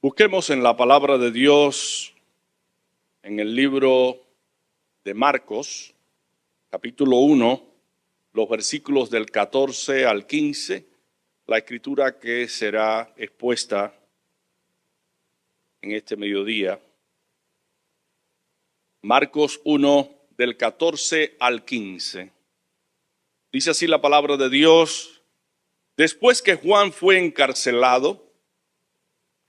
Busquemos en la palabra de Dios, en el libro de Marcos, capítulo 1, los versículos del 14 al 15, la escritura que será expuesta en este mediodía. Marcos 1, del 14 al 15. Dice así la palabra de Dios: después que Juan fue encarcelado,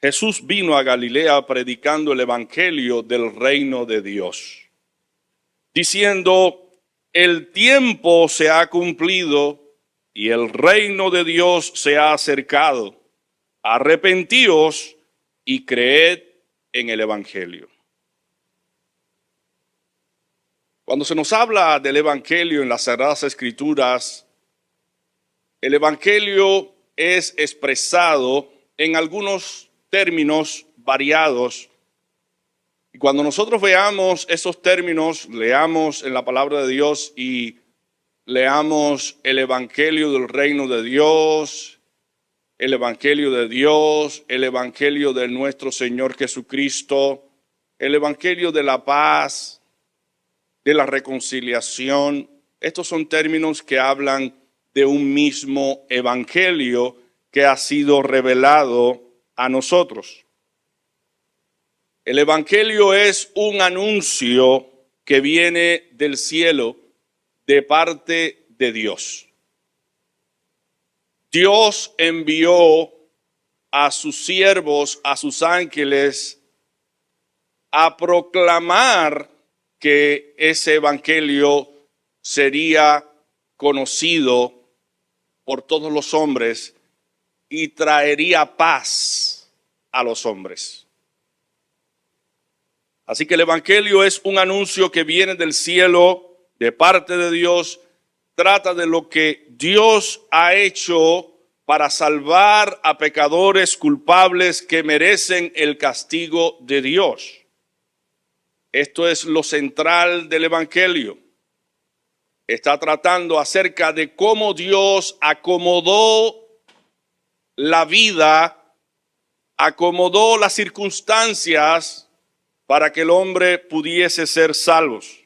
Jesús vino a Galilea predicando el evangelio del reino de Dios, diciendo: el tiempo se ha cumplido y el reino de Dios se ha acercado. Arrepentíos y creed en el evangelio. Cuando se nos habla del evangelio en las Sagradas Escrituras, el evangelio es expresado en algunos términos variados. Y cuando nosotros veamos esos términos, leamos en la palabra de Dios y leamos el evangelio del reino de Dios, el evangelio de Dios, el evangelio de nuestro Señor Jesucristo, el evangelio de la paz, de la reconciliación. Estos son términos que hablan de un mismo evangelio que ha sido revelado a nosotros. El evangelio es un anuncio que viene del cielo de parte de Dios. Dios envió a sus siervos, a sus ángeles, a proclamar que ese evangelio sería conocido por todos los hombres y traería paz a los hombres. Así que el evangelio es un anuncio que viene del cielo, de parte de Dios. Trata de lo que Dios ha hecho para salvar a pecadores culpables que merecen el castigo de Dios. Esto es lo central del evangelio. Está tratando acerca de cómo Dios acomodó la vida, acomodó las circunstancias para que el hombre pudiese ser salvos.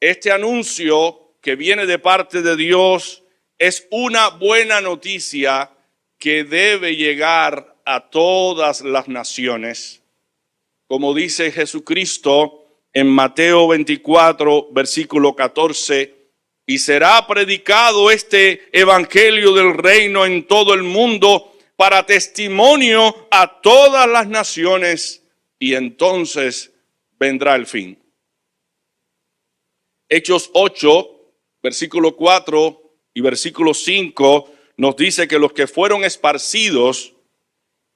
Este anuncio que viene de parte de Dios es una buena noticia que debe llegar a todas las naciones. Como dice Jesucristo en Mateo 24, versículo 14, y será predicado este evangelio del reino en todo el mundo para testimonio a todas las naciones, y entonces vendrá el fin. Hechos 8, versículo 4 y versículo 5 nos dice que los que fueron esparcidos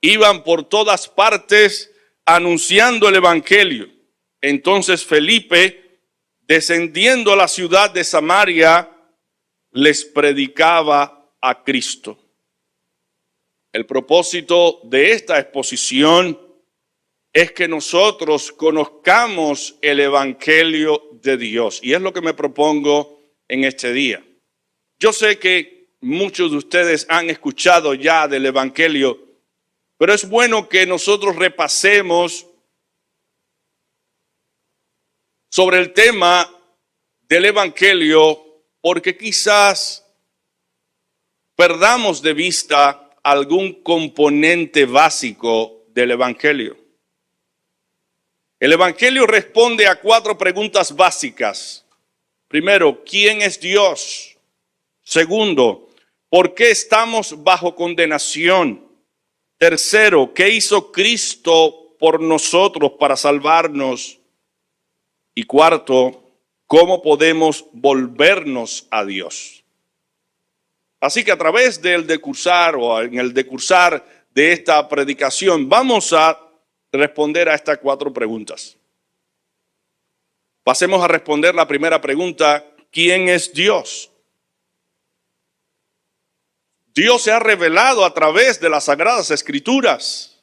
iban por todas partes anunciando el evangelio. Entonces Felipe, descendiendo a la ciudad de Samaria, les predicaba a Cristo. El propósito de esta exposición es que nosotros conozcamos el evangelio de Dios. Y es lo que me propongo en este día. Yo sé que muchos de ustedes han escuchado ya del evangelio, pero es bueno que nosotros repasemos sobre el tema del evangelio, porque quizás perdamos de vista algún componente básico del evangelio. El evangelio responde a 4 preguntas básicas. Primero, ¿quién es Dios? Segundo, ¿por qué estamos bajo condenación? Tercero, ¿qué hizo Cristo por nosotros para salvarnos? Y cuarto, ¿cómo podemos volvernos a Dios? Así que a través del decursar o en el decursar de esta predicación vamos a responder a estas 4 preguntas. Pasemos a responder la primera pregunta: ¿quién es Dios? Dios se ha revelado a través de las Sagradas Escrituras.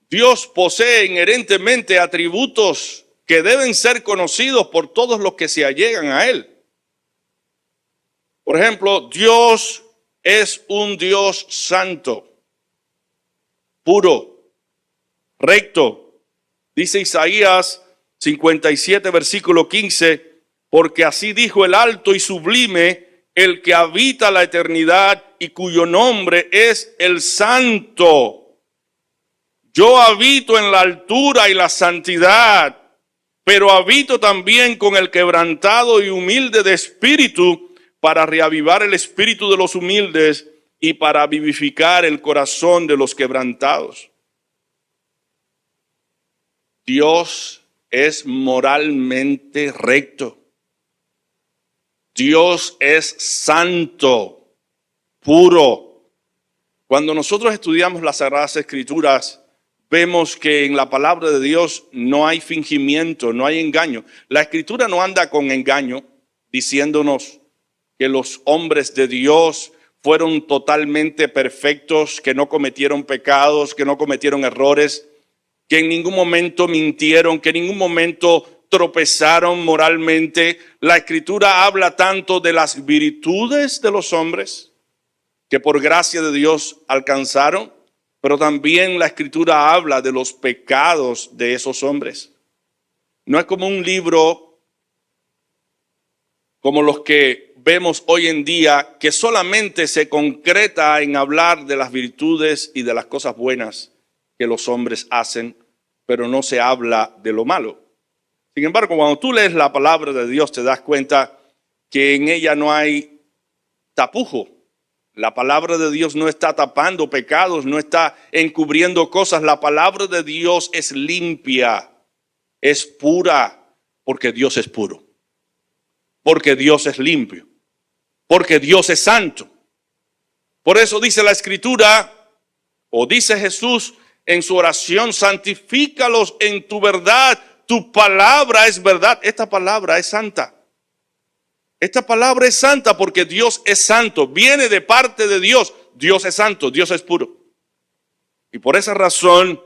Dios posee inherentemente atributos que deben ser conocidos por todos los que se allegan a Él. Por ejemplo, Dios es un Dios santo, puro, recto. Dice Isaías 57, versículo 15, porque así dijo el alto y sublime, el que habita la eternidad y cuyo nombre es el Santo. Yo habito en la altura y la santidad, pero habito también con el quebrantado y humilde de espíritu, para reavivar el espíritu de los humildes y para vivificar el corazón de los quebrantados. Dios es moralmente recto. Dios es santo, puro. Cuando nosotros estudiamos las Sagradas Escrituras, vemos que en la palabra de Dios no hay fingimiento, no hay engaño. La Escritura no anda con engaño, diciéndonos que los hombres de Dios fueron totalmente perfectos, que no cometieron pecados, que no cometieron errores, que en ningún momento mintieron, que en ningún momento tropezaron moralmente. La Escritura habla tanto de las virtudes de los hombres que por gracia de Dios alcanzaron, pero también la Escritura habla de los pecados de esos hombres. No es como un libro como los que vemos hoy en día, que solamente se concreta en hablar de las virtudes y de las cosas buenas que los hombres hacen, pero no se habla de lo malo. Sin embargo, cuando tú lees la palabra de Dios, te das cuenta que en ella no hay tapujo. La palabra de Dios no está tapando pecados, no está encubriendo cosas. La palabra de Dios es limpia, es pura, porque Dios es puro, porque Dios es limpio, porque Dios es santo. Por eso dice la Escritura, o dice Jesús en su oración, santifícalos en tu verdad, tu palabra es verdad. Esta palabra es santa. Esta palabra es santa porque Dios es santo, viene de parte de Dios. Dios es santo, Dios es puro. Y por esa razón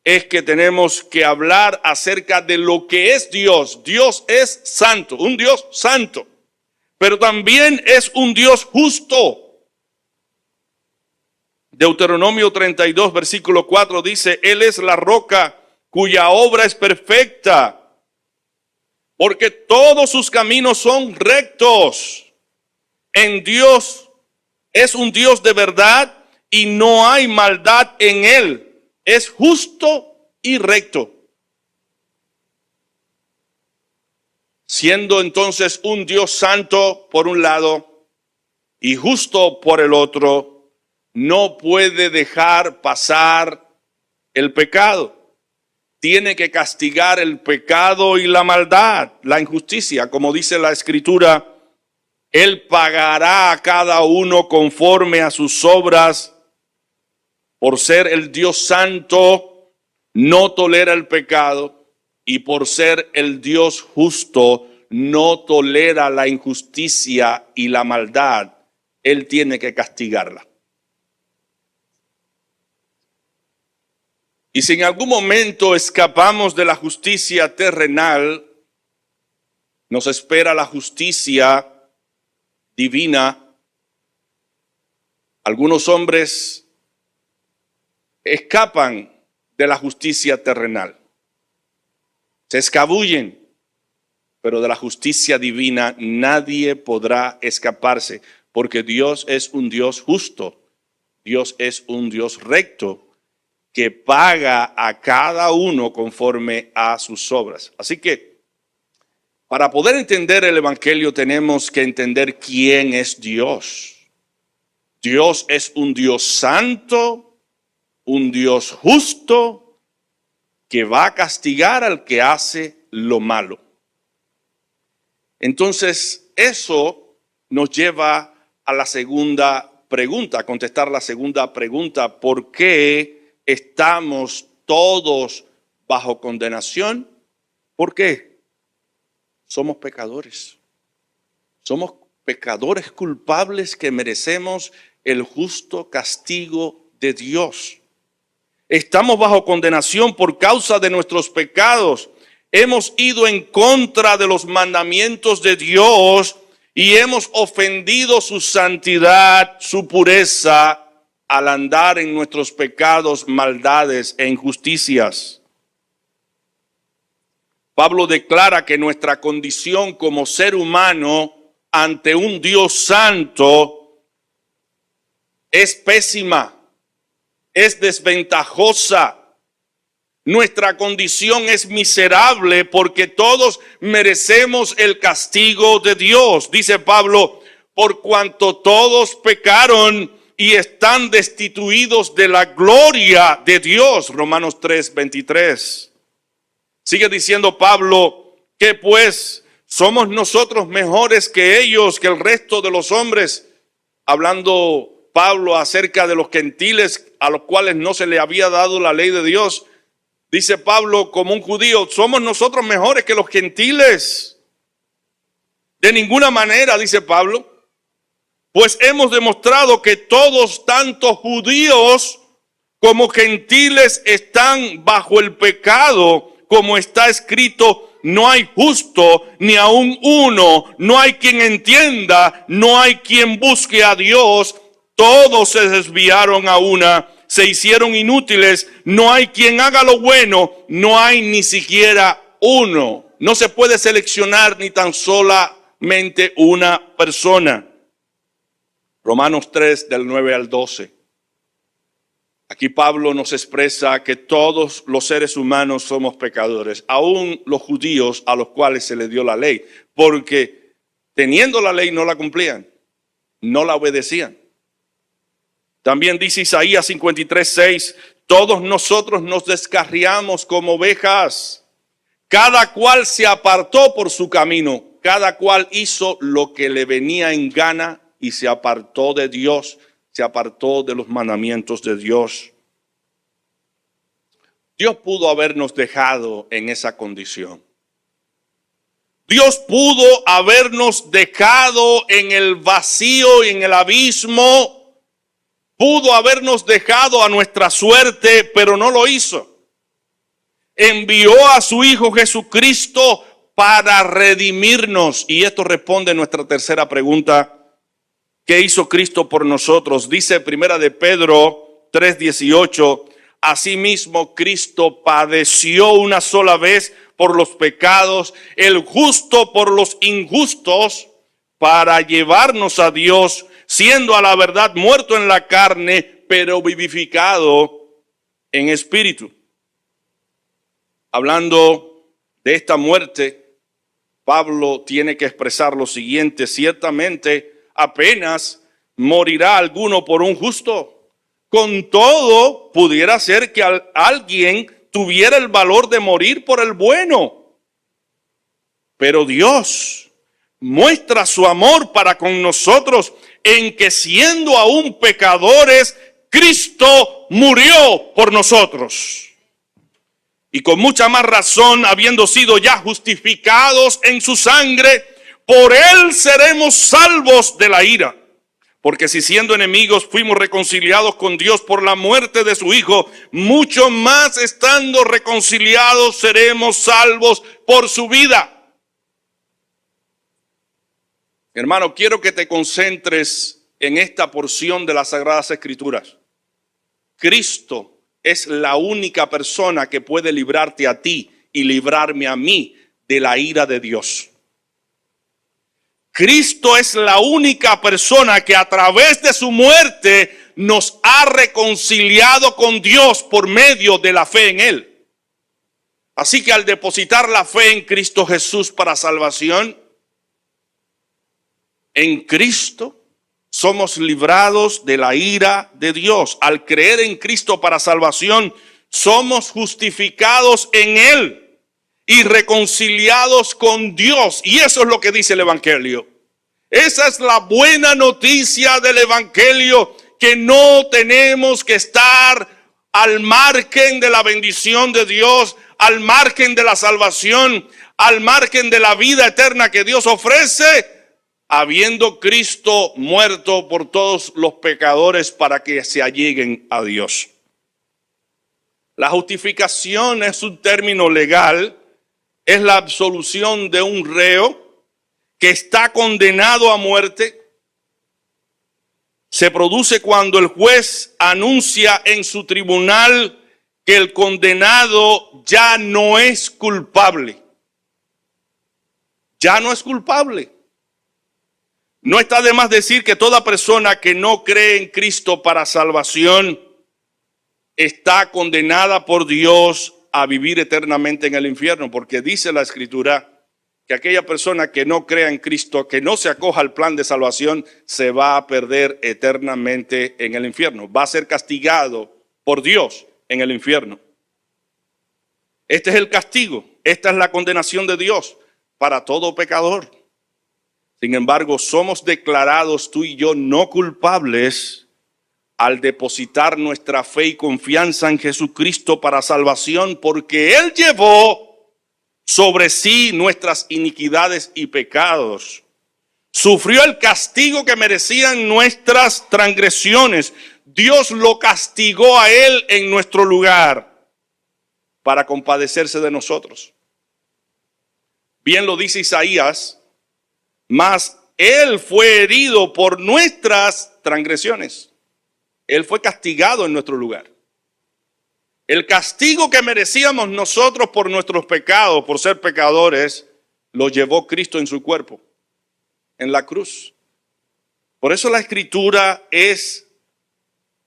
es que tenemos que hablar acerca de lo que es Dios. Dios es santo, un Dios santo, pero también es un Dios justo. Deuteronomio 32, versículo 4 dice, Él es la roca cuya obra es perfecta, porque todos sus caminos son rectos. En Dios es un Dios de verdad y no hay maldad en Él. Es justo y recto. Siendo entonces un Dios santo por un lado y justo por el otro, no puede dejar pasar el pecado. Tiene que castigar el pecado y la maldad, la injusticia. Como dice la Escritura, Él pagará a cada uno conforme a sus obras. Por ser el Dios santo, no tolera el pecado, y por ser el Dios justo, no tolera la injusticia y la maldad. Él tiene que castigarla. Y si en algún momento escapamos de la justicia terrenal, nos espera la justicia divina. Algunos hombres escapan de la justicia terrenal, se escabullen, pero de la justicia divina nadie podrá escaparse, porque Dios es un Dios justo, Dios es un Dios recto, que paga a cada uno conforme a sus obras. Así que, para poder entender el Evangelio tenemos que entender quién es Dios. Dios es un Dios santo, un Dios justo, que va a castigar al que hace lo malo. Entonces, eso nos lleva a la segunda pregunta, a contestar la segunda pregunta: ¿por qué estamos todos bajo condenación? ¿Por qué? Somos pecadores. Somos pecadores culpables que merecemos el justo castigo de Dios. Estamos bajo condenación por causa de nuestros pecados. Hemos ido en contra de los mandamientos de Dios y hemos ofendido su santidad, su pureza al andar en nuestros pecados, maldades e injusticias. Pablo declara que nuestra condición como ser humano ante un Dios santo es pésima, es desventajosa. Nuestra condición es miserable porque todos merecemos el castigo de Dios. Dice Pablo, por cuanto todos pecaron y están destituidos de la gloria de Dios. Romanos 3:23. Sigue diciendo Pablo que pues somos nosotros mejores que ellos, que el resto de los hombres. Hablando Pablo acerca de los gentiles a los cuales no se le había dado la ley de Dios. Dice Pablo como un judío, somos nosotros mejores que los gentiles. De ninguna manera, dice Pablo, pues hemos demostrado que todos, tanto judíos como gentiles, están bajo el pecado. Como está escrito, no hay justo ni aun uno, no hay quien entienda, no hay quien busque a Dios. Todos se desviaron a una, se hicieron inútiles, no hay quien haga lo bueno, no hay ni siquiera uno. No se puede seleccionar ni tan solamente una persona. Romanos 3 del 9 al 12. Aquí Pablo nos expresa que todos los seres humanos somos pecadores, aún los judíos a los cuales se les dio la ley, porque teniendo la ley no la cumplían, no la obedecían. También dice Isaías 53:6, todos nosotros nos descarriamos como ovejas, cada cual se apartó por su camino, cada cual hizo lo que le venía en gana y se apartó de Dios. Se apartó de los mandamientos de Dios. Dios pudo habernos dejado en esa condición. Dios pudo habernos dejado en el vacío y en el abismo. Pudo habernos dejado a nuestra suerte, pero no lo hizo. Envió a su Hijo Jesucristo para redimirnos. Y esto responde a nuestra tercera pregunta. ¿Qué hizo Cristo por nosotros? Dice Primera de Pedro 3:18, asimismo Cristo padeció una sola vez por los pecados, el justo por los injustos, para llevarnos a Dios, siendo a la verdad muerto en la carne, pero vivificado en espíritu. Hablando de esta muerte, Pablo tiene que expresar lo siguiente: ciertamente apenas morirá alguno por un justo. Con todo, pudiera ser que alguien tuviera el valor de morir por el bueno. Pero Dios muestra su amor para con nosotros en que siendo aún pecadores, Cristo murió por nosotros. Y con mucha más razón, habiendo sido ya justificados en su sangre, por él seremos salvos de la ira. Porque si siendo enemigos fuimos reconciliados con Dios por la muerte de su Hijo, mucho más estando reconciliados seremos salvos por su vida. Hermano, quiero que te concentres en esta porción de las Sagradas Escrituras. Cristo es la única persona que puede librarte a ti y librarme a mí de la ira de Dios. Cristo es la única persona que a través de su muerte nos ha reconciliado con Dios por medio de la fe en Él. Así que al depositar la fe en Cristo Jesús para salvación, en Cristo somos librados de la ira de Dios. Al creer en Cristo para salvación, somos justificados en Él y reconciliados con Dios. Y eso es lo que dice el Evangelio. Esa es la buena noticia del Evangelio, que no tenemos que estar al margen de la bendición de Dios, al margen de la salvación, al margen de la vida eterna que Dios ofrece, habiendo Cristo muerto por todos los pecadores para que se alleguen a Dios. La justificación es un término legal, es la absolución de un reo que está condenado a muerte. se produce cuando el juez anuncia en su tribunal que el condenado ya no es culpable. Ya no es culpable. No está de más decir que toda persona que no cree en Cristo para salvación está condenada por Dios a vivir eternamente en el infierno, porque dice la Escritura que aquella persona que no crea en Cristo, que no se acoja al plan de salvación, se va a perder eternamente en el infierno. Va a ser castigado por Dios en el infierno. Este es el castigo, esta es la condenación de Dios para todo pecador. Sin embargo, somos declarados tú y yo no culpables al depositar nuestra fe y confianza en Jesucristo para salvación, porque Él llevó sobre sí nuestras iniquidades y pecados. Sufrió el castigo que merecían nuestras transgresiones. Dios lo castigó a Él en nuestro lugar para compadecerse de nosotros. Bien lo dice Isaías, mas Él fue herido por nuestras transgresiones. Él fue castigado en nuestro lugar. El castigo que merecíamos nosotros por nuestros pecados, por ser pecadores, lo llevó Cristo en su cuerpo, en la cruz. Por eso la Escritura es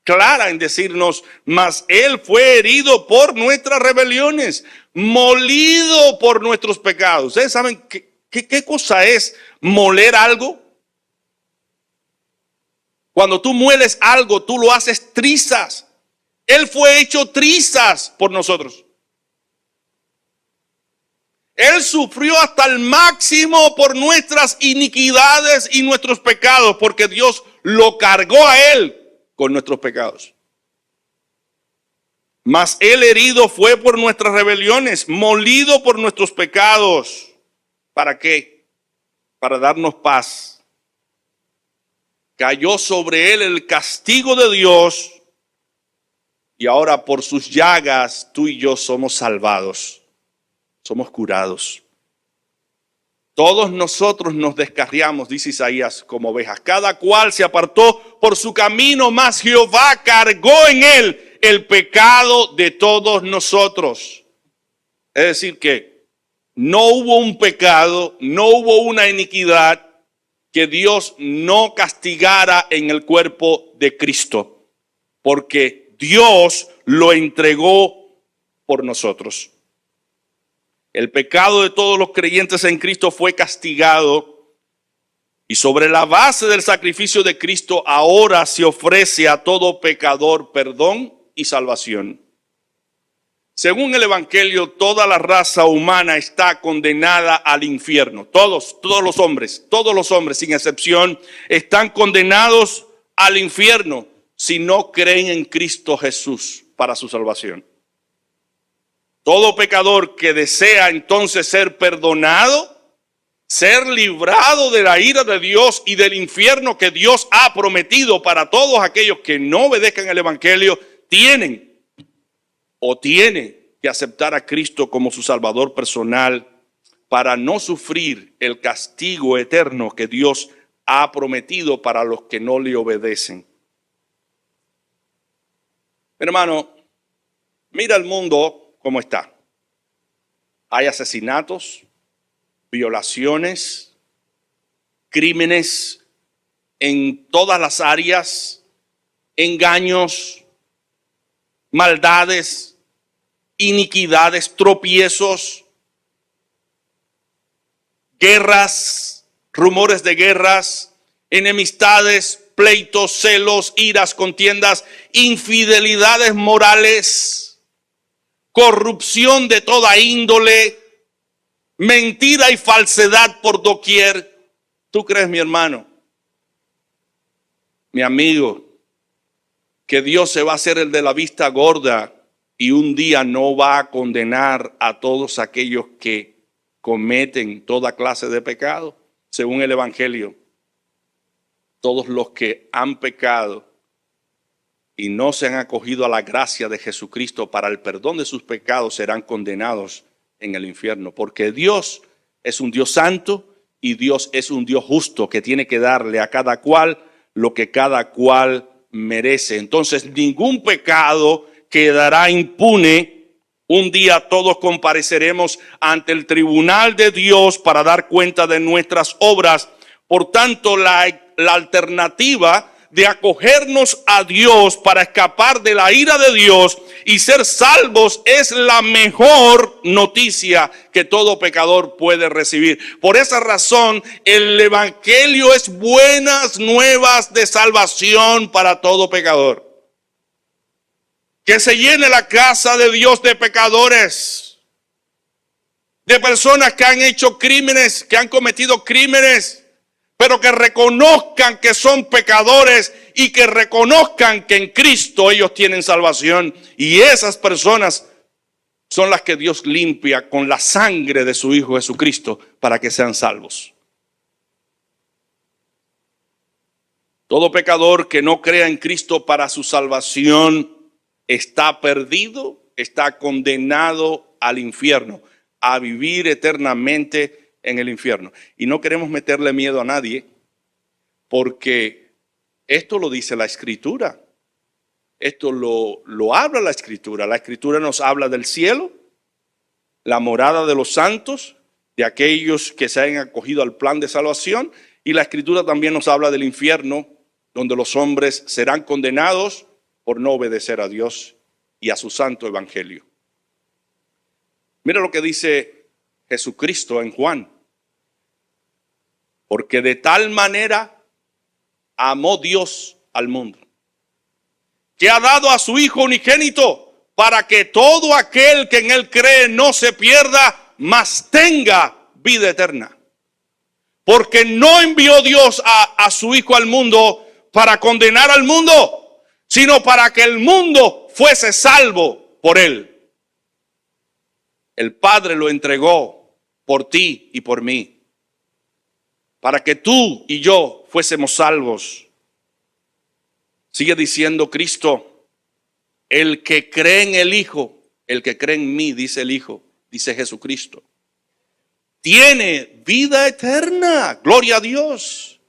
clara en decirnos, mas Él fue herido por nuestras rebeliones, molido por nuestros pecados. ¿Ustedes saben qué cosa es moler algo? Cuando tú mueles algo, tú lo haces trizas. Él fue hecho trizas por nosotros. Él sufrió hasta el máximo por nuestras iniquidades y nuestros pecados, porque Dios lo cargó a Él con nuestros pecados. Mas Él herido fue por nuestras rebeliones, molido por nuestros pecados. ¿Para qué? Para darnos paz. Cayó sobre Él el castigo de Dios. Y ahora por sus llagas tú y yo somos salvados, somos curados. Todos nosotros nos descarriamos, dice Isaías, como ovejas. Cada cual se apartó por su camino, mas Jehová cargó en él el pecado de todos nosotros. Es decir que no hubo un pecado, no hubo una iniquidad que Dios no castigara en el cuerpo de Cristo, porque Dios lo entregó por nosotros. El pecado de todos los creyentes en Cristo fue castigado y sobre la base del sacrificio de Cristo ahora se ofrece a todo pecador perdón y salvación. Según el Evangelio, toda la raza humana está condenada al infierno. Todos los hombres sin excepción están condenados al infierno si no creen en Cristo Jesús para su salvación. Todo pecador que desea entonces ser perdonado, ser librado de la ira de Dios y del infierno que Dios ha prometido para todos aquellos que no obedezcan el Evangelio, tiene que aceptar a Cristo como su Salvador personal para no sufrir el castigo eterno que Dios ha prometido para los que no le obedecen. Hermano, mira el mundo como está. Hay asesinatos, violaciones, crímenes en todas las áreas, engaños, maldades, iniquidades, tropiezos, guerras, rumores de guerras, enemistades, pleitos, celos, iras, contiendas, infidelidades morales, corrupción de toda índole, mentira y falsedad por doquier. ¿Tú crees, mi hermano, mi amigo, que Dios se va a hacer el de la vista gorda y un día no va a condenar a todos aquellos que cometen toda clase de pecado? Según el Evangelio, todos los que han pecado y no se han acogido a la gracia de Jesucristo para el perdón de sus pecados serán condenados en el infierno, porque Dios es un Dios santo y Dios es un Dios justo que tiene que darle a cada cual lo que cada cual merece. Entonces, ningún pecado quedará impune. Un día todos compareceremos ante el tribunal de Dios para dar cuenta de nuestras obras. Por tanto, la alternativa de acogernos a Dios para escapar de la ira de Dios y ser salvos es la mejor noticia que todo pecador puede recibir. Por esa razón, el evangelio es buenas nuevas de salvación para todo pecador. Que se llene la casa de Dios de pecadores, de personas que han hecho crímenes, que han cometido crímenes, pero que reconozcan que son pecadores y que reconozcan que en Cristo ellos tienen salvación. Y esas personas son las que Dios limpia con la sangre de su Hijo Jesucristo para que sean salvos. Todo pecador que no crea en Cristo para su salvación está perdido, está condenado al infierno, a vivir eternamente en el infierno. Y no queremos meterle miedo a nadie, porque esto lo dice la Escritura. Esto lo habla la Escritura. La Escritura nos habla del cielo, la morada de los santos, de aquellos que se han acogido al plan de salvación. Y la Escritura también nos habla del infierno, donde los hombres serán condenados por no obedecer a Dios y a su santo evangelio. Mira lo que dice Jesucristo en Juan. Porque de tal manera amó Dios al mundo, que ha dado a su Hijo unigénito, para que todo aquel que en él cree no se pierda, mas tenga vida eterna. Porque no envió Dios a su Hijo al mundo para condenar al mundo, sino para que el mundo fuese salvo por él. El Padre lo entregó por ti y por mí, para que tú y yo fuésemos salvos. Sigue diciendo Cristo, el que cree en el Hijo, el que cree en mí, dice el Hijo, dice Jesucristo, tiene vida eterna. Gloria a Dios.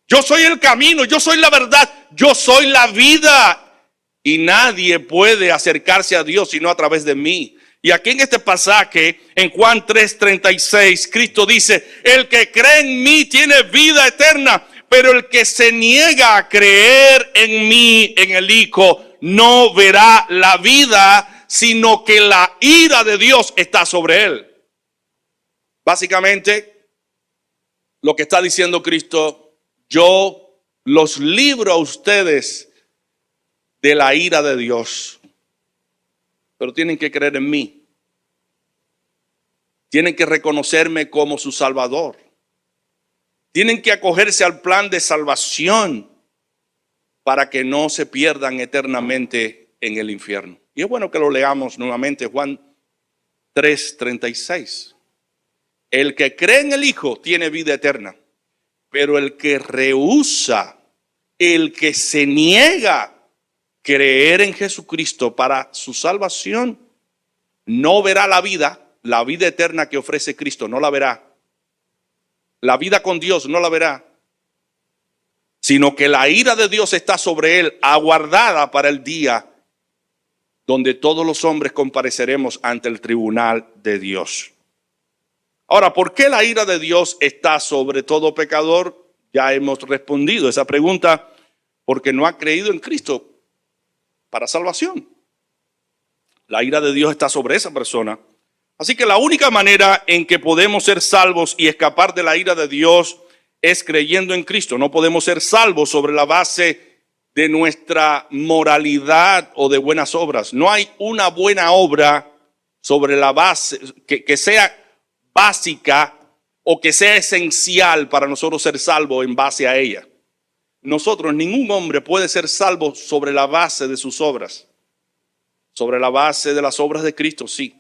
Yo soy el camino, yo soy la verdad, yo soy la vida. Y nadie puede acercarse a Dios sino a través de mí. Y aquí en este pasaje, en Juan 3:36, Cristo dice, el que cree en mí tiene vida eterna, pero el que se niega a creer en mí, en el Hijo, no verá la vida, sino que la ira de Dios está sobre él. Básicamente, lo que está diciendo Cristo, yo los libro a ustedes de la ira de Dios, pero tienen que creer en mí. Tienen que reconocerme como su Salvador. Tienen que acogerse al plan de salvación para que no se pierdan eternamente en el infierno. Y es bueno que lo leamos nuevamente, Juan 3:36. El que cree en el Hijo tiene vida eterna, pero el que rehúsa, el que se niega a creer en Jesucristo para su salvación, no verá la vida eterna que ofrece Cristo, no la verá. La vida con Dios no la verá, sino que la ira de Dios está sobre él, aguardada para el día donde todos los hombres compareceremos ante el tribunal de Dios. Ahora, ¿por qué la ira de Dios está sobre todo pecador? Ya hemos respondido esa pregunta, porque no ha creído en Cristo para salvación. La ira de Dios está sobre esa persona. Así que la única manera en que podemos ser salvos y escapar de la ira de Dios es creyendo en Cristo. No podemos ser salvos sobre la base de nuestra moralidad o de buenas obras. No hay una buena obra sobre la base que sea básica o que sea esencial para nosotros ser salvos en base a ella. Nosotros, ningún hombre puede ser salvo sobre la base de sus obras. Sobre la base de las obras de Cristo, sí,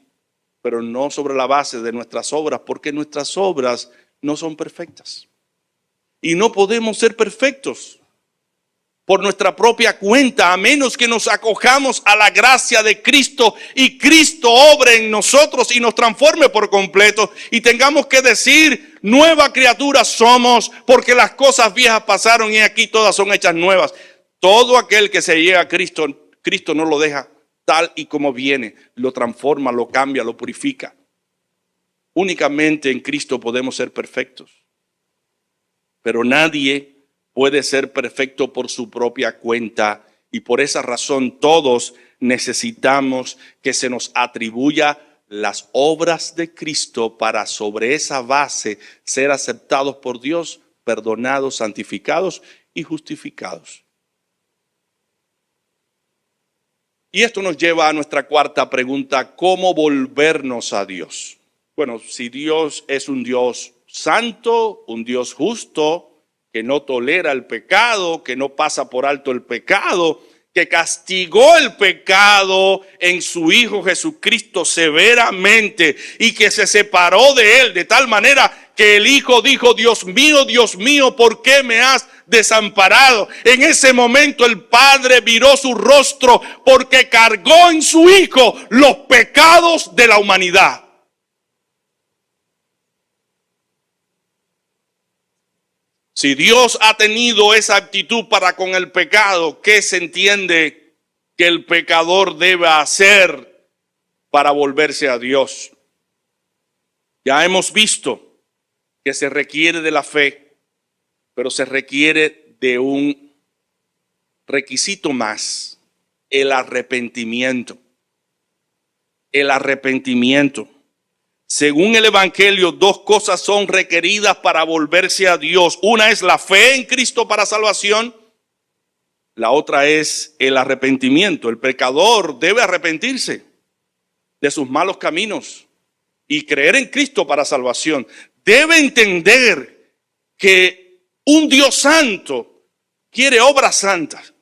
pero no sobre la base de nuestras obras, porque nuestras obras no son perfectas. Y no podemos ser perfectos. por nuestra propia cuenta, a menos que nos acojamos a la gracia de Cristo y Cristo obre en nosotros y nos transforme por completo y tengamos que decir, nueva criatura somos, porque las cosas viejas pasaron y aquí todas son hechas nuevas. Todo aquel que se llega a Cristo, Cristo no lo deja tal y como viene, lo transforma, lo cambia, lo purifica. Únicamente en Cristo podemos ser perfectos, pero nadie puede ser perfecto por su propia cuenta y por esa razón todos necesitamos que se nos atribuya las obras de Cristo para sobre esa base ser aceptados por Dios, perdonados, santificados y justificados. Y esto nos lleva a nuestra cuarta pregunta: ¿cómo volvernos a Dios? Bueno, si Dios es un Dios santo, un Dios justo, que no tolera el pecado, que no pasa por alto el pecado, que castigó el pecado en su Hijo Jesucristo severamente y que se separó de él de tal manera que el Hijo dijo, Dios mío, ¿por qué me has desamparado? En ese momento el Padre viró su rostro porque cargó en su Hijo los pecados de la humanidad. Si Dios ha tenido esa actitud para con el pecado, ¿qué se entiende que el pecador debe hacer para volverse a Dios? Ya hemos visto que se requiere de la fe, pero se requiere de un requisito más: el arrepentimiento. El arrepentimiento. Según el Evangelio, dos cosas son requeridas para volverse a Dios. Una es la fe en Cristo para salvación. La otra es el arrepentimiento. El pecador debe arrepentirse de sus malos caminos y creer en Cristo para salvación. Debe entender que un Dios santo quiere obras santas.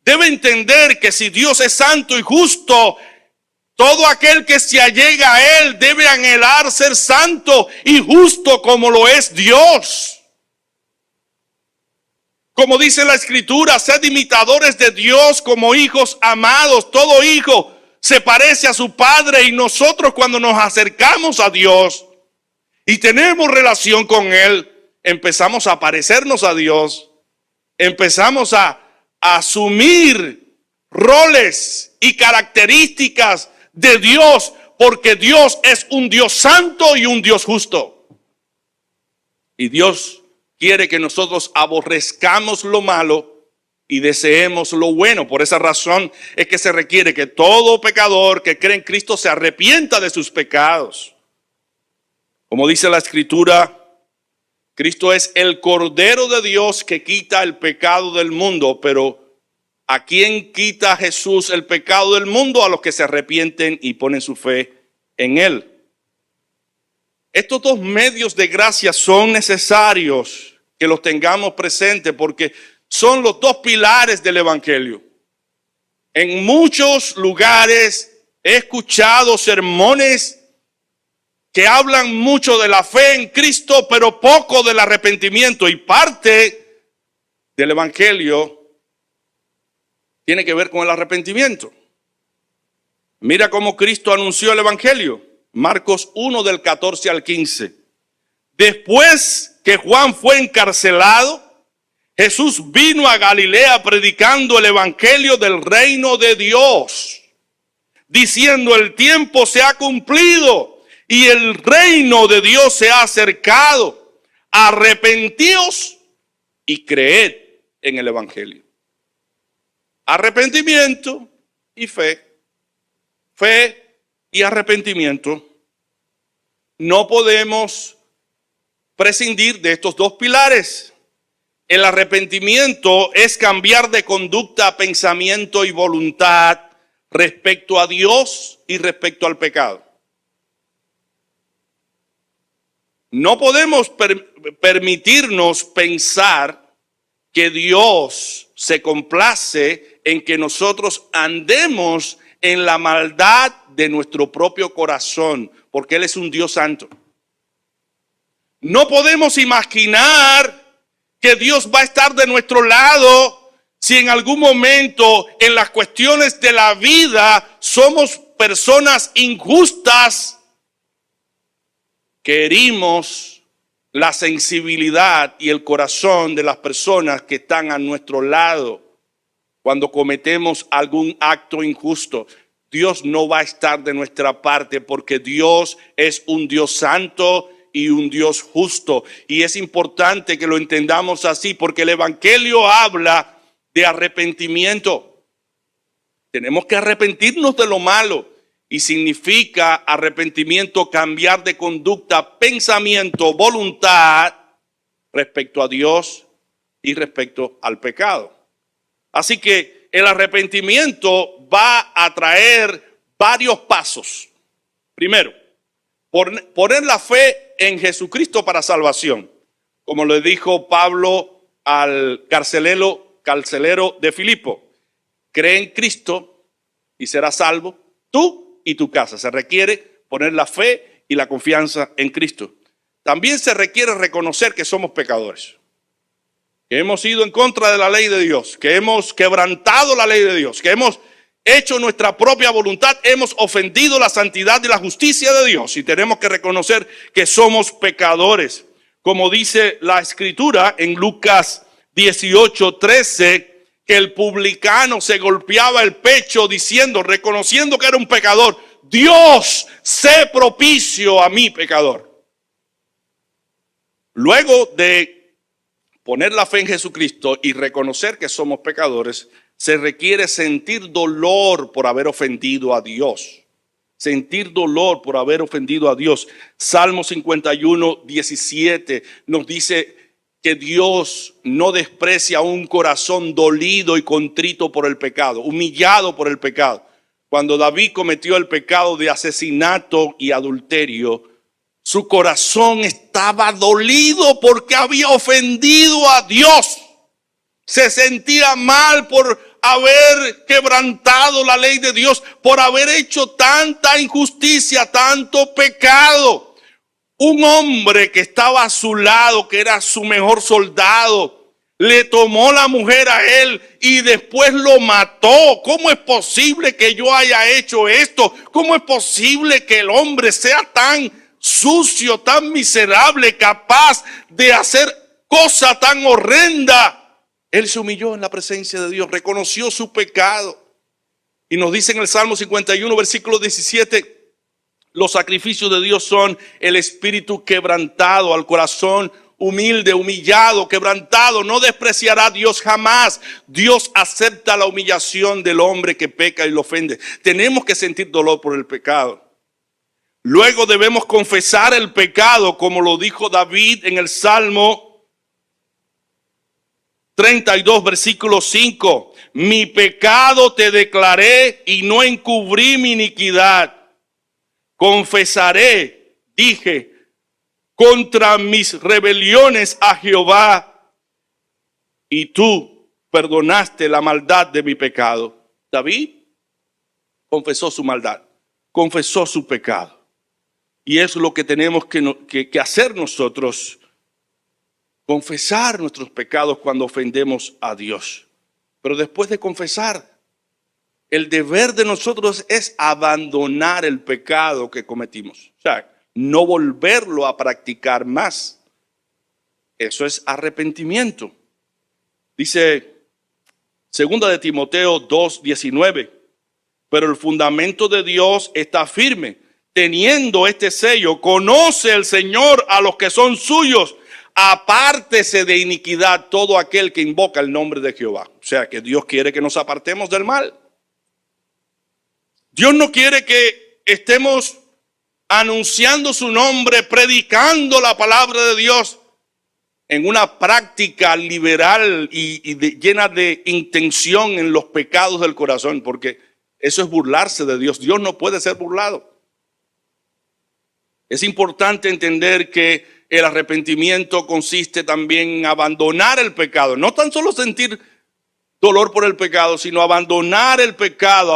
Debe entender que si Dios es santo y justo, todo aquel que se allega a Él debe anhelar ser santo y justo como lo es Dios. Como dice la Escritura, sed imitadores de Dios como hijos amados. Todo hijo se parece a su padre y nosotros cuando nos acercamos a Dios y tenemos relación con Él, empezamos a parecernos a Dios, empezamos a asumir roles y características de Dios, porque Dios es un Dios santo y un Dios justo. Y Dios quiere que nosotros aborrezcamos lo malo y deseemos lo bueno. Por esa razón es que se requiere que todo pecador que cree en Cristo se arrepienta de sus pecados. Como dice la Escritura, Cristo es el Cordero de Dios que quita el pecado del mundo, pero ¿a quién quita Jesús el pecado del mundo? A los que se arrepienten y ponen su fe en Él. Estos dos medios de gracia son necesarios que los tengamos presentes porque son los dos pilares del Evangelio. En muchos lugares he escuchado sermones que hablan mucho de la fe en Cristo, pero poco del arrepentimiento. Y parte del Evangelio tiene que ver con el arrepentimiento. Mira cómo Cristo anunció el Evangelio. Marcos 1 del 14 al 15. Después que Juan fue encarcelado, Jesús vino a Galilea predicando el Evangelio del reino de Dios, diciendo: el tiempo se ha cumplido y el reino de Dios se ha acercado. Arrepentíos y creed en el Evangelio. Arrepentimiento y fe. Fe y arrepentimiento. No podemos prescindir de estos dos pilares. El arrepentimiento es cambiar de conducta, pensamiento y voluntad respecto a Dios y respecto al pecado. No podemos permitirnos pensar que Dios se complace en que nosotros andemos en la maldad de nuestro propio corazón, porque Él es un Dios santo. No podemos imaginar que Dios va a estar de nuestro lado Si en algún momento en las cuestiones de la vida somos personas injustas, que herimos la sensibilidad y el corazón de las personas que están a nuestro lado cuando cometemos algún acto injusto, Dios no va a estar de nuestra parte, porque Dios es un Dios santo y un Dios justo. Y es importante que lo entendamos así, porque el Evangelio habla de arrepentimiento. Tenemos que arrepentirnos de lo malo. Y significa arrepentimiento, cambiar de conducta, pensamiento, voluntad respecto a Dios y respecto al pecado. Así que el arrepentimiento va a traer varios pasos. Primero, poner la fe en Jesucristo para salvación. Como le dijo Pablo al carcelero de Filipo: cree en Cristo y serás salvo tú y tu casa. Se requiere poner la fe y la confianza en Cristo. También se requiere reconocer que somos pecadores, que hemos ido en contra de la ley de Dios, que hemos quebrantado la ley de Dios, que hemos hecho nuestra propia voluntad, hemos ofendido la santidad y la justicia de Dios, y tenemos que reconocer que somos pecadores. Como dice la Escritura en Lucas 18:13, que el publicano se golpeaba el pecho diciendo, reconociendo que era un pecador: Dios, sé propicio a mi pecador. Luego de poner la fe en Jesucristo y reconocer que somos pecadores, se requiere sentir dolor por haber ofendido a Dios. Sentir dolor por haber ofendido a Dios. Salmo 51:17 nos dice que Dios no desprecia un corazón dolido y contrito por el pecado, humillado por el pecado. Cuando David cometió el pecado de asesinato y adulterio, su corazón estaba dolido porque había ofendido a Dios. Se sentía mal por haber quebrantado la ley de Dios, por haber hecho tanta injusticia, tanto pecado. Un hombre que estaba a su lado, que era su mejor soldado, le tomó la mujer a él y después lo mató. ¿Cómo es posible que yo haya hecho esto? ¿Cómo es posible que el hombre sea tan sucio, tan miserable, capaz de hacer cosa tan horrenda? Él se humilló en la presencia de Dios, reconoció su pecado. Y nos dice en el Salmo 51, versículo 17, los sacrificios de Dios son el espíritu quebrantado, al corazón humilde, humillado, quebrantado. No despreciará a Dios jamás. Dios acepta la humillación del hombre que peca y lo ofende. Tenemos que sentir dolor por el pecado. Luego debemos confesar el pecado, como lo dijo David en el Salmo 32, versículo 5. Mi pecado te declaré y no encubrí mi iniquidad. Confesaré, dije, contra mis rebeliones a Jehová, y tú perdonaste la maldad de mi pecado. David confesó su maldad, confesó su pecado. Y eso es lo que tenemos que hacer nosotros: confesar nuestros pecados cuando ofendemos a Dios. Pero después de confesar, el deber de nosotros es abandonar el pecado que cometimos. O sea, no volverlo a practicar más. Eso es arrepentimiento. Dice 2 de Timoteo 2:19. Pero el fundamento de Dios está firme. Teniendo este sello, conoce el Señor a los que son suyos. Apártese de iniquidad todo aquel que invoca el nombre de Jehová. O sea, que Dios quiere que nos apartemos del mal. Dios no quiere que estemos anunciando su nombre, predicando la palabra de Dios en una práctica liberal y llena de intención en los pecados del corazón, porque eso es burlarse de Dios. Dios no puede ser burlado. Es importante entender que el arrepentimiento consiste también en abandonar el pecado, no tan solo sentir dolor por el pecado, sino abandonar el pecado,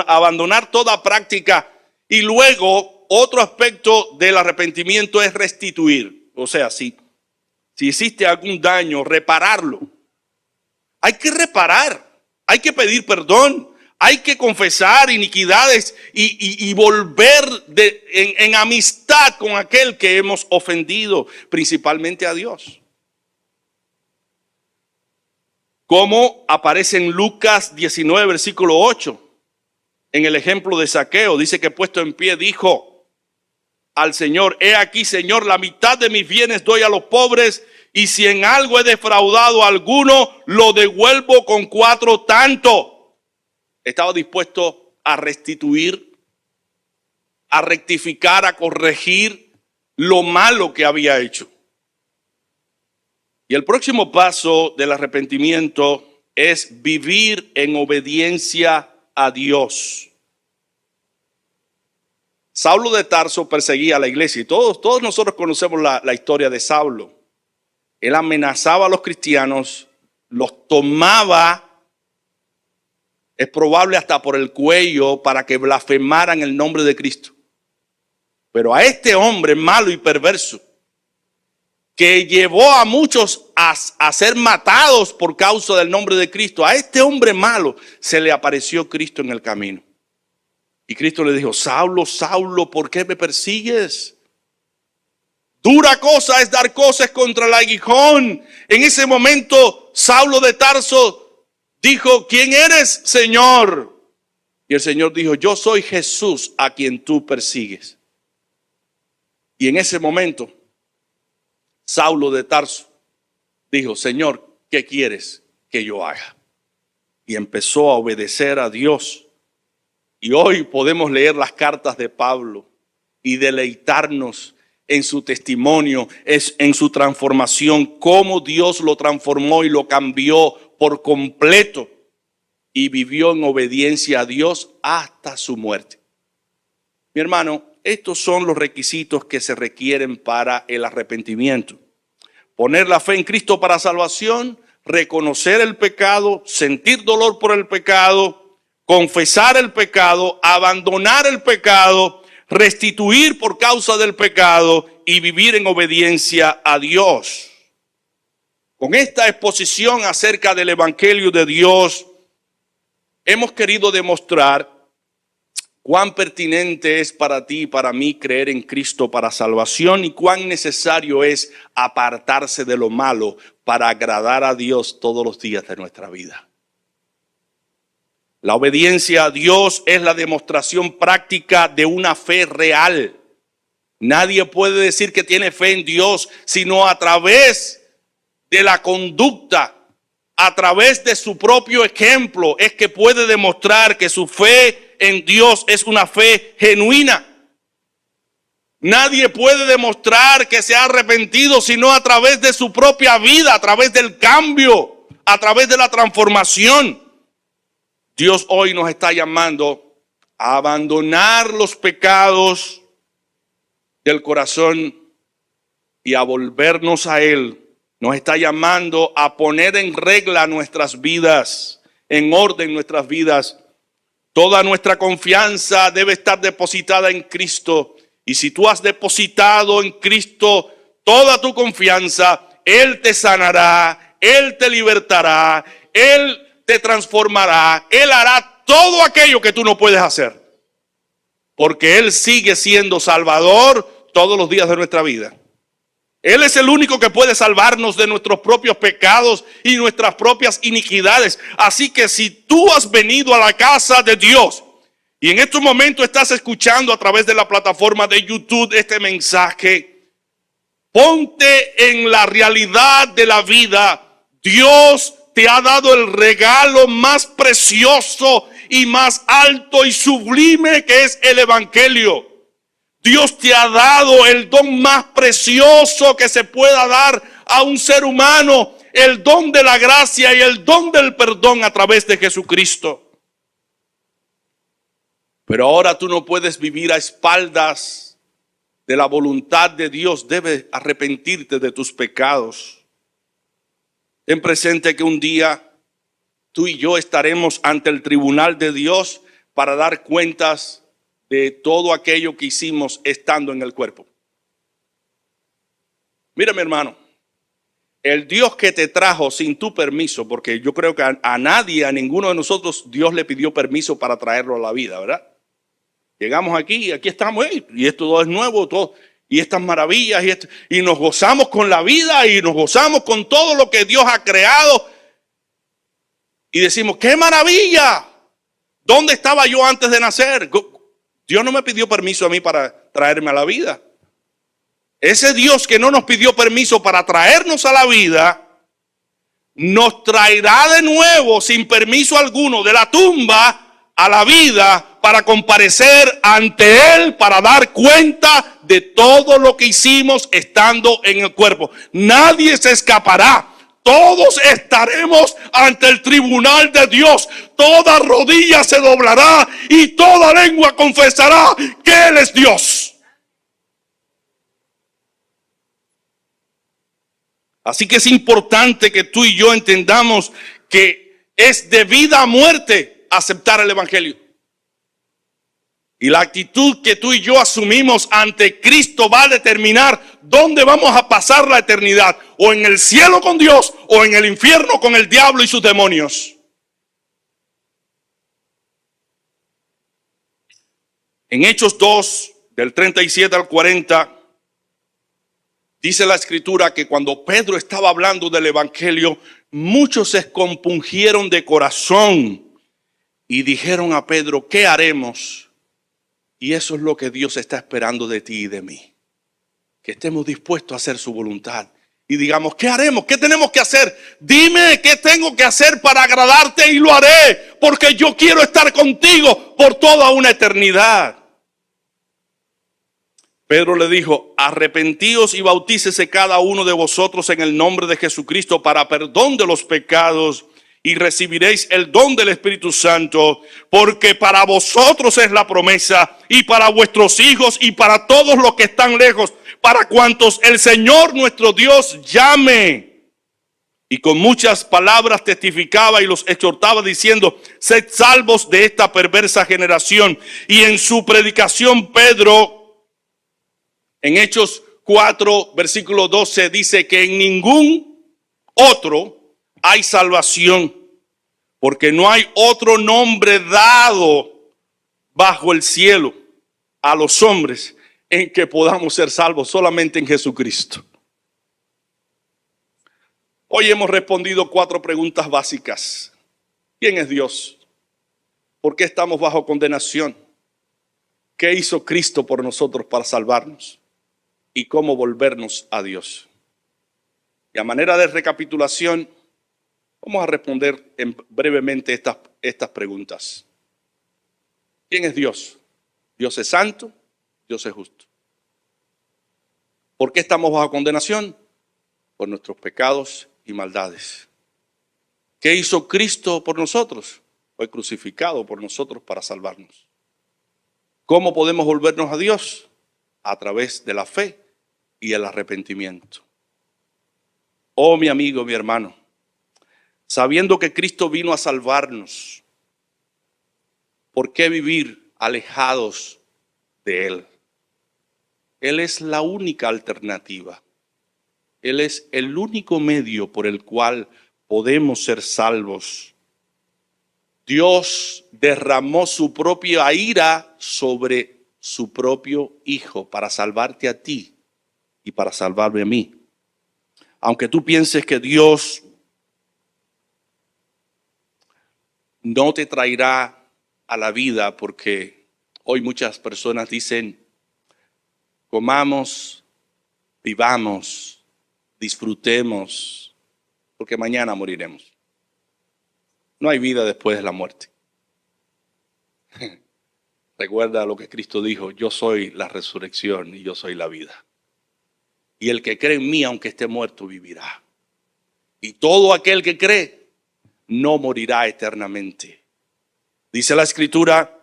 abandonar toda práctica. Y luego otro aspecto del arrepentimiento es restituir. O sea, si hiciste algún daño, repararlo. Hay que reparar, hay que pedir perdón, hay que confesar iniquidades y volver en amistad con aquel que hemos ofendido, principalmente a Dios. Como aparece en Lucas 19, versículo 8, en el ejemplo de Zaqueo, dice que puesto en pie dijo al Señor: he aquí, Señor, la mitad de mis bienes doy a los pobres, y si en algo he defraudado a alguno, lo devuelvo con 4 tantos. Estaba dispuesto a restituir, a rectificar, a corregir lo malo que había hecho. Y el próximo paso del arrepentimiento es vivir en obediencia a Dios. Saulo de Tarso perseguía a la iglesia y todos nosotros conocemos la historia de Saulo. Él amenazaba a los cristianos, los tomaba, es probable hasta por el cuello, para que blasfemaran el nombre de Cristo. Pero a este hombre malo y perverso, que llevó a muchos a ser matados por causa del nombre de Cristo, a este hombre malo se le apareció Cristo en el camino. Y Cristo le dijo: Saulo, Saulo, ¿por qué me persigues? Dura cosa es dar cosas contra el aguijón. En ese momento Saulo de Tarso dijo: ¿quién eres, Señor? Y el Señor dijo: yo soy Jesús a quien tú persigues. Y en ese momento Saulo de Tarso dijo: Señor, ¿qué quieres que yo haga? Y empezó a obedecer a Dios. Y hoy podemos leer las cartas de Pablo y deleitarnos en su testimonio, en su transformación, cómo Dios lo transformó y lo cambió por completo y vivió en obediencia a Dios hasta su muerte. Mi hermano, estos son los requisitos que se requieren para el arrepentimiento. Poner la fe en Cristo para salvación, reconocer el pecado, sentir dolor por el pecado, confesar el pecado, abandonar el pecado, restituir por causa del pecado y vivir en obediencia a Dios. Con esta exposición acerca del Evangelio de Dios, hemos querido demostrar cuán pertinente es para ti y para mí creer en Cristo para salvación y cuán necesario es apartarse de lo malo para agradar a Dios todos los días de nuestra vida. La obediencia a Dios es la demostración práctica de una fe real. Nadie puede decir que tiene fe en Dios sino a través de la conducta, a través de su propio ejemplo, es que puede demostrar que su fe en Dios es una fe genuina. Nadie puede demostrar que se ha arrepentido sino a través de su propia vida, a través del cambio, a través de la transformación. Dios hoy nos está llamando a abandonar los pecados del corazón y a volvernos a Él. Nos está llamando a poner en regla nuestras vidas, en orden nuestras vidas. Toda nuestra confianza debe estar depositada en Cristo. Y si tú has depositado en Cristo toda tu confianza, Él te sanará, Él te libertará, Él te transformará, Él hará todo aquello que tú no puedes hacer. Porque Él sigue siendo Salvador todos los días de nuestra vida. Él es el único que puede salvarnos de nuestros propios pecados y nuestras propias iniquidades. Así que si tú has venido a la casa de Dios y en estos momentos estás escuchando a través de la plataforma de YouTube este mensaje, ponte en la realidad de la vida. Dios te ha dado el regalo más precioso y más alto y sublime que es el Evangelio. Dios te ha dado el don más precioso que se pueda dar a un ser humano, el don de la gracia y el don del perdón a través de Jesucristo. Pero ahora tú no puedes vivir a espaldas de la voluntad de Dios. Debes arrepentirte de tus pecados. Ten presente que un día tú y yo estaremos ante el tribunal de Dios para dar cuentas de todo aquello que hicimos estando en el cuerpo. Mira, mi hermano, el Dios que te trajo sin tu permiso, porque yo creo que a nadie, a ninguno de nosotros, Dios le pidió permiso para traerlo a la vida, ¿verdad? Llegamos aquí y aquí estamos, y esto todo es nuevo, todo, y estas maravillas, y nos gozamos con la vida y nos gozamos con todo lo que Dios ha creado. Y decimos, ¡qué maravilla! ¿Dónde estaba yo antes de nacer? Dios no me pidió permiso a mí para traerme a la vida. Ese Dios que no nos pidió permiso para traernos a la vida, nos traerá de nuevo sin permiso alguno de la tumba a la vida para comparecer ante Él, para dar cuenta de todo lo que hicimos estando en el cuerpo. Nadie se escapará. Todos estaremos ante el tribunal de Dios. Toda rodilla se doblará y toda lengua confesará que Él es Dios. Así que es importante que tú y yo entendamos que es de vida a muerte aceptar el Evangelio. Y la actitud que tú y yo asumimos ante Cristo va a determinar dónde vamos a pasar la eternidad. O en el cielo con Dios o en el infierno con el diablo y sus demonios. En Hechos 2, del 37 al 40, dice la Escritura que cuando Pedro estaba hablando del Evangelio, muchos se compungieron de corazón y dijeron a Pedro, ¿qué haremos? Y eso es lo que Dios está esperando de ti y de mí. Que estemos dispuestos a hacer su voluntad. Y digamos, ¿qué haremos? ¿Qué tenemos que hacer? Dime qué tengo que hacer para agradarte y lo haré. Porque yo quiero estar contigo por toda una eternidad. Pedro le dijo, arrepentíos y bautícese cada uno de vosotros en el nombre de Jesucristo para perdón de los pecados y recibiréis el don del Espíritu Santo, porque para vosotros es la promesa y para vuestros hijos y para todos los que están lejos, para cuantos el Señor nuestro Dios llame. Y con muchas palabras testificaba y los exhortaba diciendo, sed salvos de esta perversa generación. Y en su predicación Pedro, en Hechos 4, versículo 12, dice que en ningún otro hay salvación, porque no hay otro nombre dado bajo el cielo a los hombres en que podamos ser salvos, solamente en Jesucristo. Hoy hemos respondido 4 preguntas básicas. ¿Quién es Dios? ¿Por qué estamos bajo condenación? ¿Qué hizo Cristo por nosotros para salvarnos? ¿Y cómo volvernos a Dios? Y a manera de recapitulación, vamos a responder brevemente estas preguntas. ¿Quién es Dios? Dios es santo, Dios es justo. ¿Por qué estamos bajo condenación? Por nuestros pecados y maldades. ¿Qué hizo Cristo por nosotros? Fue crucificado por nosotros para salvarnos. ¿Cómo podemos volvernos a Dios? A través de la fe y el arrepentimiento. Oh, mi amigo, mi hermano, sabiendo que Cristo vino a salvarnos, ¿por qué vivir alejados de Él? Él es la única alternativa. Él es el único medio por el cual podemos ser salvos. Dios derramó su propia ira sobre su propio Hijo para salvarte a ti y para salvarme a mí. Aunque tú pienses que Dios no te traerá a la vida, porque hoy muchas personas dicen, comamos, vivamos, disfrutemos, porque mañana moriremos. No hay vida después de la muerte. Recuerda lo que Cristo dijo, yo soy la resurrección y yo soy la vida. Y el que cree en mí, aunque esté muerto, vivirá. Y todo aquel que cree, no morirá eternamente. Dice la Escritura,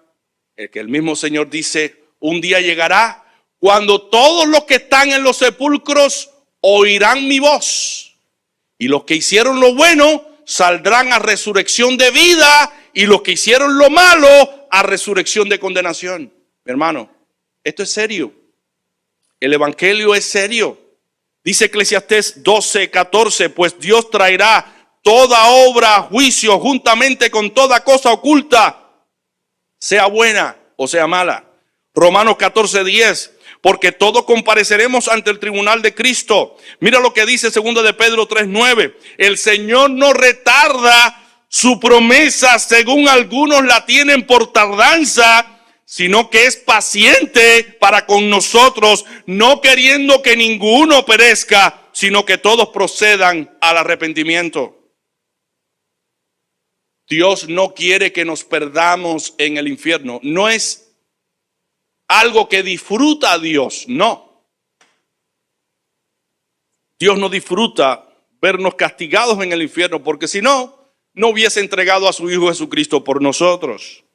que el mismo Señor dice, un día llegará cuando todos los que están en los sepulcros oirán mi voz. Y los que hicieron lo bueno saldrán a resurrección de vida, y los que hicieron lo malo a resurrección de condenación. Mi hermano, esto es serio. El Evangelio es serio. Dice Eclesiastés 12:14, pues Dios traerá toda obra a juicio juntamente con toda cosa oculta, sea buena o sea mala. Romanos 14:10, porque todos compareceremos ante el tribunal de Cristo. Mira lo que dice 2 de Pedro 3:9. El Señor no retarda su promesa, según algunos la tienen por tardanza, sino que es paciente para con nosotros, no queriendo que ninguno perezca, sino que todos procedan al arrepentimiento. Dios no quiere que nos perdamos en el infierno. No es algo que disfruta Dios, no. Dios no disfruta vernos castigados en el infierno, porque si no, no hubiese entregado a su Hijo Jesucristo por nosotros.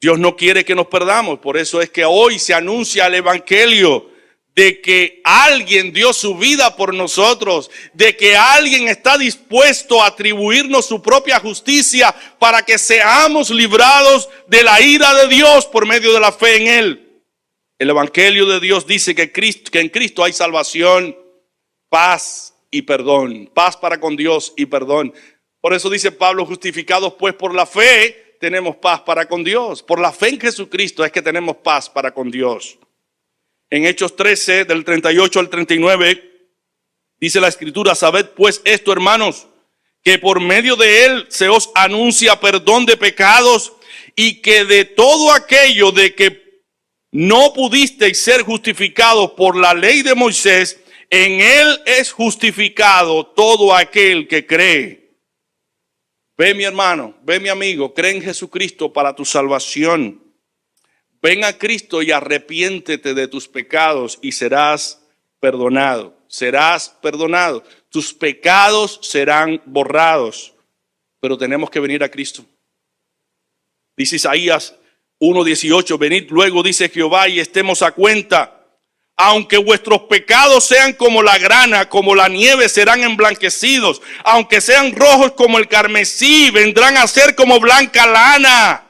Dios no quiere que nos perdamos, por eso es que hoy se anuncia el evangelio de que alguien dio su vida por nosotros, de que alguien está dispuesto a atribuirnos su propia justicia para que seamos librados de la ira de Dios por medio de la fe en Él. El evangelio de Dios dice que en Cristo hay salvación, paz y perdón, paz para con Dios y perdón. Por eso dice Pablo, justificados pues por la fe, tenemos paz para con Dios. Por la fe en Jesucristo es que tenemos paz para con Dios. En Hechos 13, del 38 al 39, dice la Escritura, sabed pues esto, hermanos, que por medio de Él se os anuncia perdón de pecados, y que de todo aquello de que no pudisteis ser justificados por la ley de Moisés, en Él es justificado todo aquel que cree. Ve, mi hermano, ve, mi amigo, cree en Jesucristo para tu salvación. Ven a Cristo y arrepiéntete de tus pecados y serás perdonado. Serás perdonado. Tus pecados serán borrados. Pero tenemos que venir a Cristo. Dice Isaías 1:18, venid luego, dice Jehová, y estemos a cuenta. Aunque vuestros pecados sean como la grana, como la nieve, serán emblanquecidos. Aunque sean rojos como el carmesí, vendrán a ser como blanca lana.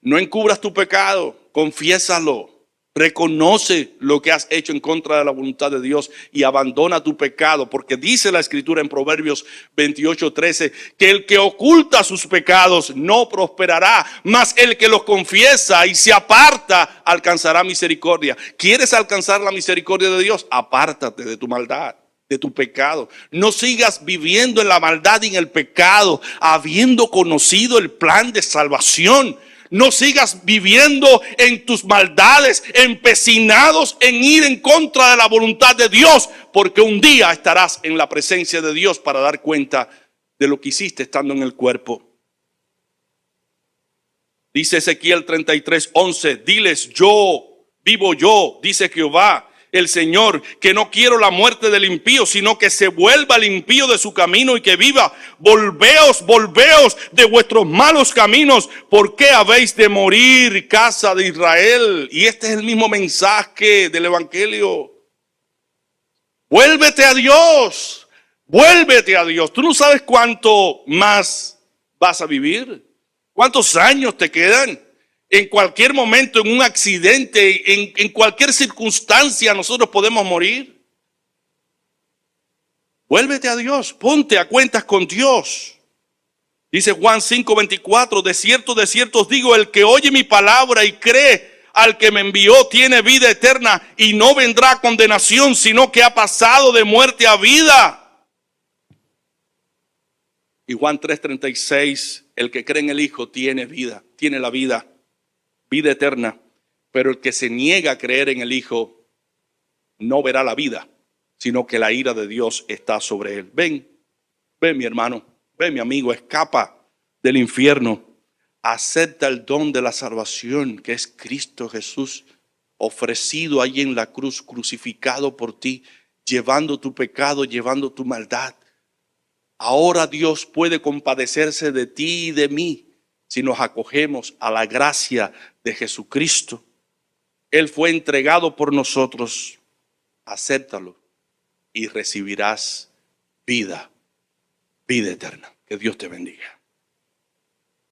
No encubras tu pecado, confiésalo. Reconoce lo que has hecho en contra de la voluntad de Dios y abandona tu pecado, porque dice la Escritura en Proverbios 28:13 que el que oculta sus pecados no prosperará, mas el que los confiesa y se aparta alcanzará misericordia. ¿Quieres alcanzar la misericordia de Dios? Apártate de tu maldad, de tu pecado. No sigas viviendo en la maldad y en el pecado, habiendo conocido el plan de salvación. No sigas viviendo en tus maldades, empecinados en ir en contra de la voluntad de Dios, porque un día estarás en la presencia de Dios para dar cuenta de lo que hiciste estando en el cuerpo. Dice Ezequiel 33:11, diles, vivo yo, dice Jehová, el Señor, que no quiero la muerte del impío, sino que se vuelva el impío de su camino y que viva. Volveos de vuestros malos caminos. ¿Por qué habéis de morir, casa de Israel? Y este es el mismo mensaje del evangelio. Vuélvete a Dios. Vuélvete a Dios. Tú no sabes cuánto más vas a vivir. ¿Cuántos años te quedan? En cualquier momento, en un accidente, en cualquier circunstancia, nosotros podemos morir. Vuélvete a Dios, ponte a cuentas con Dios. Dice Juan 5:24, de cierto os digo, el que oye mi palabra y cree al que me envió tiene vida eterna y no vendrá a condenación, sino que ha pasado de muerte a vida. Y Juan 3:36, el que cree en el Hijo tiene vida, tiene la vida eterna, pero el que se niega a creer en el Hijo no verá la vida, sino que la ira de Dios está sobre él. Ven mi hermano, ven mi amigo, escapa del infierno, acepta el don de la salvación que es Cristo Jesús, ofrecido ahí en la cruz, crucificado por ti, llevando tu pecado, llevando tu maldad. Ahora Dios puede compadecerse de ti y de mí si nos acogemos a la gracia de Jesucristo. Él fue entregado por nosotros. Acéptalo y recibirás vida eterna. Que Dios te bendiga.